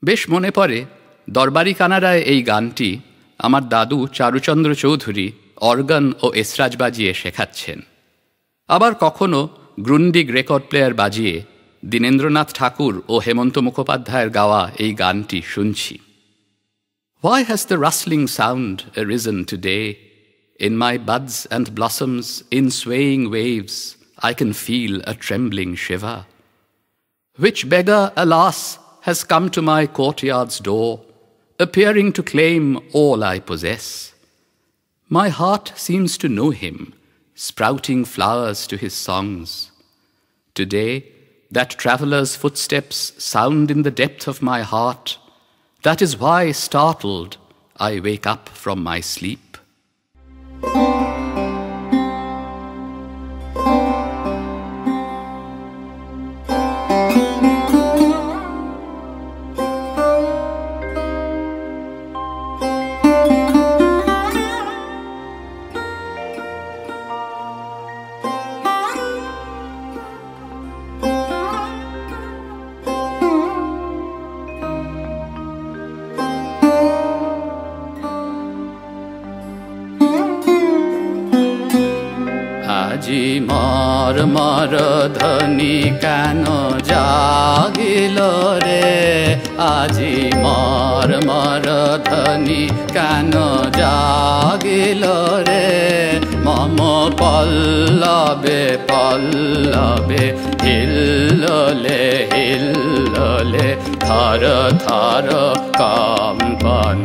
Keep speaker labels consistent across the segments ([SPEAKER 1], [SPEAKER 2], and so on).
[SPEAKER 1] বেশ মনে পড়ে দরবারি কানাডায় এই গানটি আমার দাদু চারুচন্দ্র চৌধুরী অর্গান ও এসরাজ বাজিয়ে শেখাচ্ছেন। আবার কখনো গ্রুন্ডিগ রেকর্ড প্লেয়ার বাজিয়ে দীনেন্দ্রনাথ ঠাকুর ও হেমন্ত মুখোপাধ্যায়ের গাওয়া এই গানটি শুনছি। Why has the rustling sound arisen today? In my buds and blossoms, in swaying waves, I can feel a trembling shiver. Which beggar, alas, has come to my courtyard's door, appearing to claim all I possess? My heart seems to know him, sprouting flowers to his songs. Today, that traveller's footsteps sound in the depth of my heart. That is why, startled, I wake up from my sleep. আজি মর মর ধ্বনি কেন জাগিল রে, আজি মর মর ধ্বনি কেন জাগিল রে, মম পল্লবে পল্লবে হিল্লোলে হিল্লোলে থর থর কম্পন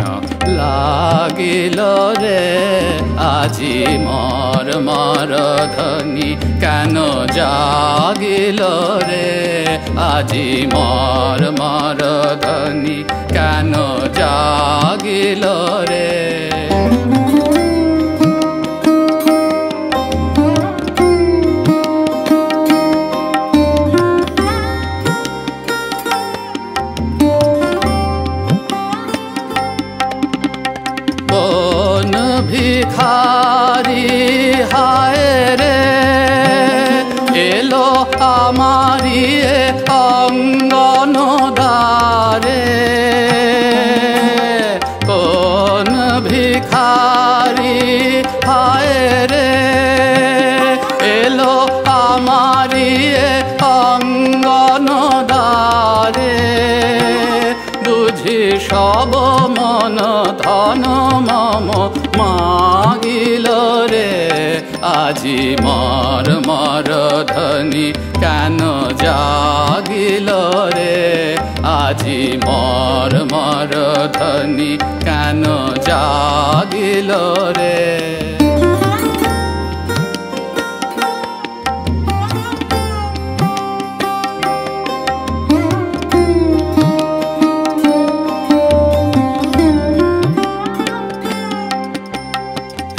[SPEAKER 1] লাগিল রে, আজি মর মর ধ্বনি কেন জাগিল রে, আজি মর মর ধ্বনি কেন জাগিল রে। কোন ভিখারি হায় রে এলো আমারি অঙ্গন দ্বারে, কোন ভিখারি হায় রে এলো আমারি অঙ্গন দ্বারে, বুঝি সব মন ধন মম মাগিল রে, আজি মর মর ধ্বনি কেন জাগিল রে, আজি মর মর ধ্বনি কেন জাগিল রে।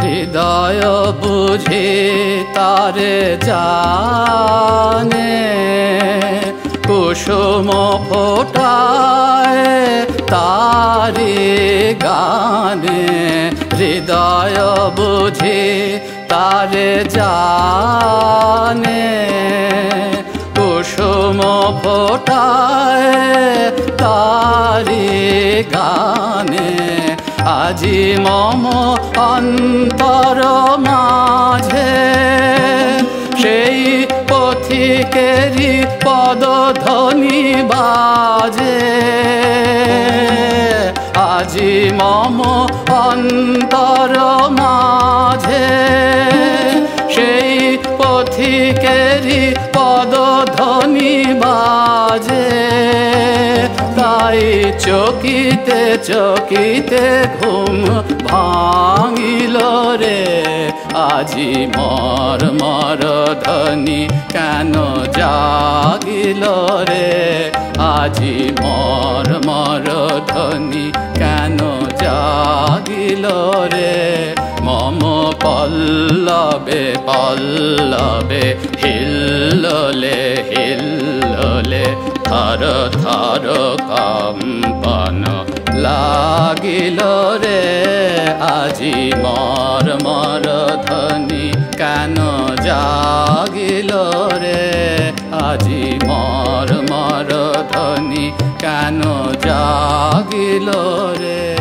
[SPEAKER 1] হৃদয় বুঝে তারে জানে, কুসুম ফোটায় তারে গানে, হৃদয় বুঝে তারে জানে, কুসুম ফোটায় তারে গানে, আজি মম অন্তর মাঝে সেই পথিকেরি পদধ্বনি বাজে, আজি মম অন্তর মাঝে সেই পথিকেরি পদধ্বনি বাজে, তাই চকিতে চকিতে ঘুম ভাঙিল রে, আজি মর মর ধ্বনি কেন জাগিল রে, আজি মর মর ধ্বনি কেন জাগিল রে, মম পল্লবে পল্লবে হিল্লোলে হিল্লোলে থর থর কম্পন লাগিল রে, আজি মর মর ধ্বনি কেন জাগিল রে, আজি মর মর ধ্বনি কেন জাগিল লাগিল রে।